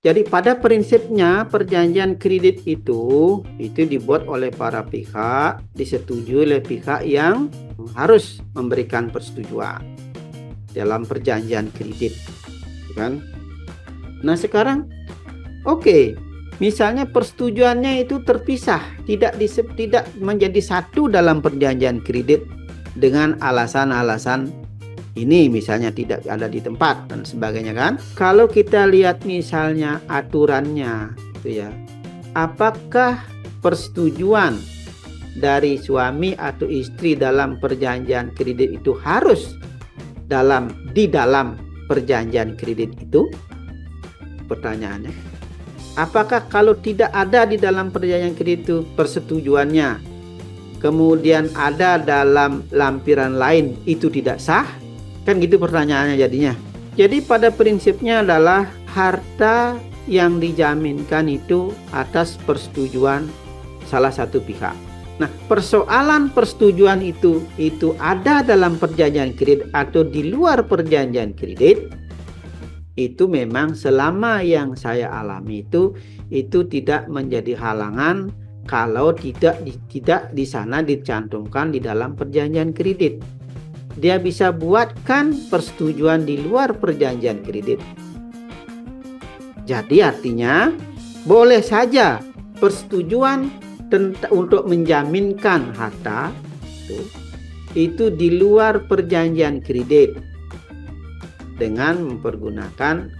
Jadi pada prinsipnya perjanjian kredit itu dibuat oleh para pihak, disetujui oleh pihak yang harus memberikan persetujuan dalam perjanjian kredit, kan? Nah sekarang, oke, misalnya persetujuannya itu terpisah, tidak menjadi satu dalam perjanjian kredit dengan alasan-alasan ini, misalnya tidak ada di tempat dan sebagainya, kan? Kalau kita lihat misalnya aturannya itu ya, apakah persetujuan dari suami atau istri dalam perjanjian kredit itu harus di dalam perjanjian kredit itu? Pertanyaannya, apakah kalau tidak ada di dalam perjanjian kredit itu persetujuannya, kemudian ada dalam lampiran lain, itu tidak sah? Kan gitu pertanyaannya jadinya. Jadi pada prinsipnya adalah harta yang dijaminkan itu atas persetujuan salah satu pihak. Nah, persoalan persetujuan itu ada dalam perjanjian kredit atau di luar perjanjian kredit, itu memang selama yang saya alami itu tidak menjadi halangan kalau tidak di sana dicantumkan di dalam perjanjian kredit. Dia bisa buatkan persetujuan di luar perjanjian kredit. Jadi artinya boleh saja persetujuan untuk menjaminkan harta itu di luar perjanjian kredit dengan mempergunakan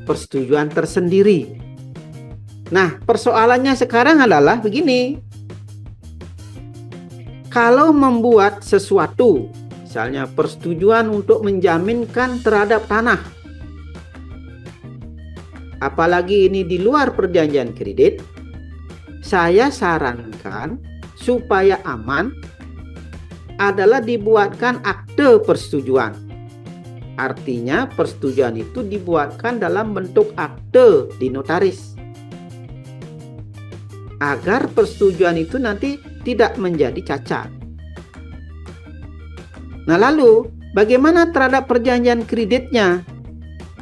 persetujuan tersendiri. Nah, persoalannya sekarang adalah begini. Kalau membuat sesuatu, misalnya persetujuan untuk menjaminkan terhadap tanah, apalagi ini di luar perjanjian kredit, saya sarankan supaya aman adalah dibuatkan akte persetujuan. Artinya persetujuan itu dibuatkan dalam bentuk akte di notaris, agar persetujuan itu nanti tidak menjadi cacat. Nah lalu bagaimana terhadap perjanjian kreditnya?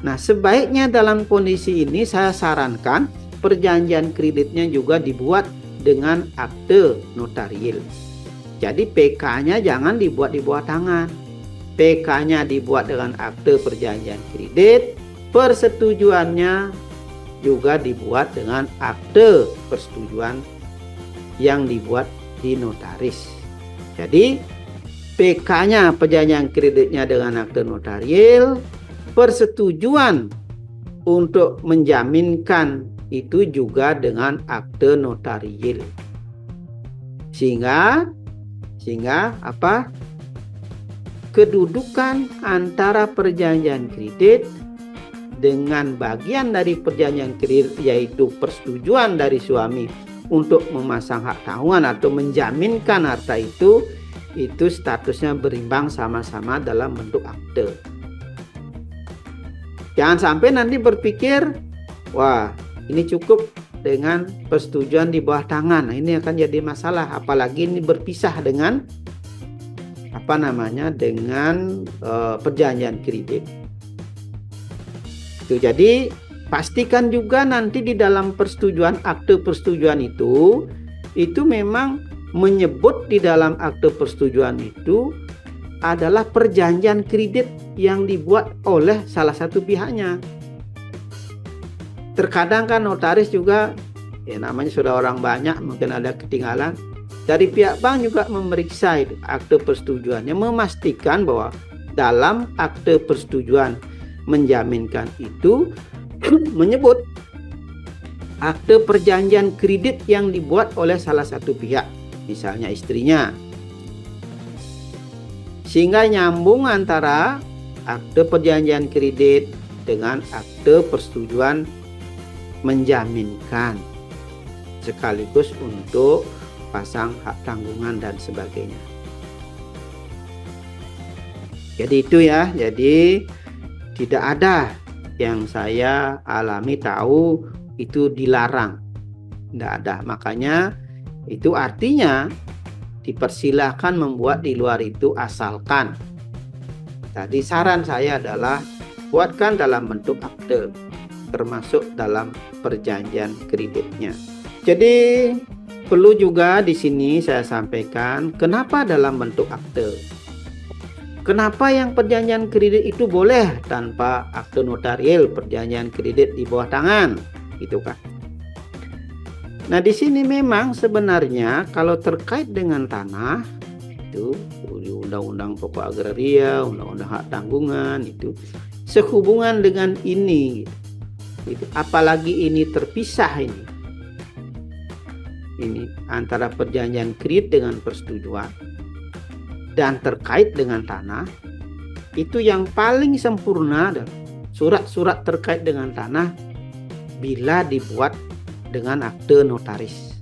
Nah sebaiknya dalam kondisi ini saya sarankan perjanjian kreditnya juga dibuat dengan akte notarial. Jadi PK-nya jangan dibuat di bawah tangan. PK-nya dibuat dengan akte perjanjian kredit, persetujuannya juga dibuat dengan akte persetujuan yang dibuat di notaris. Jadi PK-nya perjanjian kreditnya dengan akte notarial, persetujuan untuk menjaminkan itu juga dengan akte notarial. Sehingga kedudukan antara perjanjian kredit dengan bagian dari perjanjian kredit, yaitu persetujuan dari suami untuk memasang hak tanggungan atau menjaminkan harta itu statusnya berimbang sama-sama dalam bentuk akte. Jangan sampai nanti berpikir, wah ini cukup dengan persetujuan di bawah tangan. Nah, ini akan jadi masalah, apalagi ini berpisah dengan dengan perjanjian kredit. Itu jadi pastikan juga nanti di dalam persetujuan, akte persetujuan itu memang menyebut di dalam akte persetujuan itu adalah perjanjian kredit yang dibuat oleh salah satu pihaknya. Terkadang kan notaris juga, ya namanya sudah orang banyak, mungkin ada ketinggalan. Dari pihak bank juga memeriksa akte persetujuannya, memastikan bahwa dalam akte persetujuan menjaminkan itu menyebut akte perjanjian kredit yang dibuat oleh salah satu pihak, misalnya istrinya, sehingga nyambung antara akte perjanjian kredit dengan akte persetujuan menjaminkan sekaligus untuk pasang hak tanggungan dan sebagainya. Jadi itu ya, jadi tidak ada yang saya alami tahu itu dilarang, tidak ada. Makanya itu artinya dipersilahkan membuat di luar itu, asalkan tadi saran saya adalah buatkan dalam bentuk akte, termasuk dalam perjanjian kreditnya. Jadi perlu juga di sini saya sampaikan kenapa dalam bentuk akte. Kenapa yang perjanjian kredit itu boleh tanpa akte notarial, perjanjian kredit di bawah tangan, gitu kan? Nah, di sini memang sebenarnya kalau terkait dengan tanah itu di Undang-Undang Pokok Agraria, Undang-Undang Hak Tanggungan itu sehubungan dengan ini, gitu. Apalagi ini terpisah ini antara perjanjian kredit dengan persetujuan dan terkait dengan tanah, itu yang paling sempurna adalah surat-surat terkait dengan tanah bila dibuat dengan akte notaris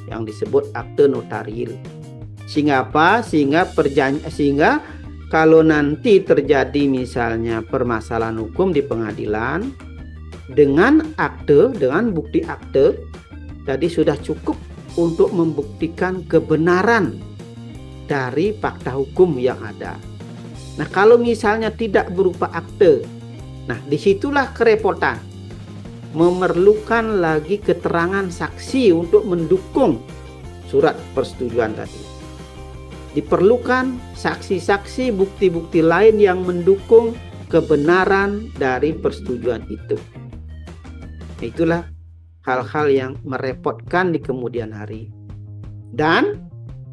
yang disebut akte notarial. Sehingga apa? Sehingga kalau nanti terjadi misalnya permasalahan hukum di pengadilan dengan akte, dengan bukti akte, jadi sudah cukup untuk membuktikan kebenaran dari fakta hukum yang ada. Nah, kalau misalnya tidak berupa akte, nah disitulah kerepotan. Memerlukan lagi keterangan saksi untuk mendukung surat persetujuan tadi. Diperlukan saksi-saksi, bukti-bukti lain yang mendukung kebenaran dari persetujuan itu. Itulah hal-hal yang merepotkan di kemudian hari. Dan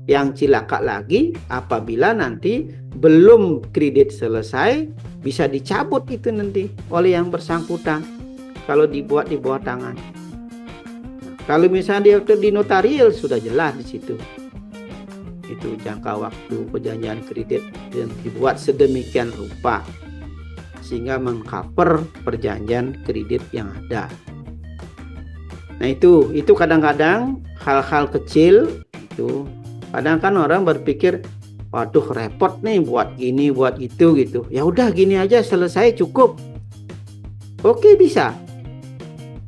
yang cilaka lagi apabila nanti belum kredit selesai bisa dicabut itu nanti oleh yang bersangkutan kalau dibuat di bawah tangan. Kalau misalnya dia di notarial sudah jelas di situ. Itu jangka waktu perjanjian kredit dan dibuat sedemikian rupa sehingga mengcover perjanjian kredit yang ada. Nah, itu kadang-kadang hal-hal kecil itu kadang kan orang berpikir, waduh repot nih buat gini buat itu gitu. Ya udah gini aja selesai cukup. Oke, bisa.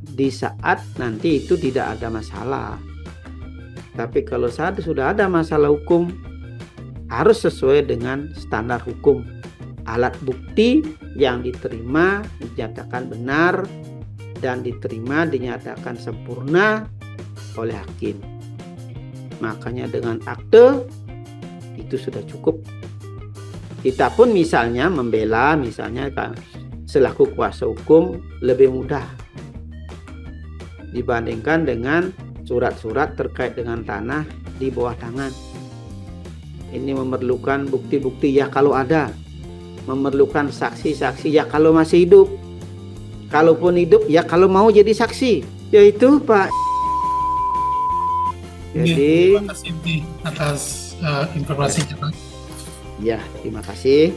Di saat nanti itu tidak ada masalah. Tapi kalau saat sudah ada masalah hukum, harus sesuai dengan standar hukum. Alat bukti yang diterima dinyatakan benar dan diterima dinyatakan sempurna oleh hakim. Makanya dengan akte itu sudah cukup. Kita pun misalnya membela, misalnya selaku kuasa hukum lebih mudah dibandingkan dengan surat-surat terkait dengan tanah di bawah tangan. Ini memerlukan bukti-bukti ya kalau ada, memerlukan saksi-saksi ya kalau masih hidup, kalaupun hidup ya kalau mau jadi saksi, yaitu Pak. Jadi terima kasih atas informasinya Pak. Ya, terima kasih.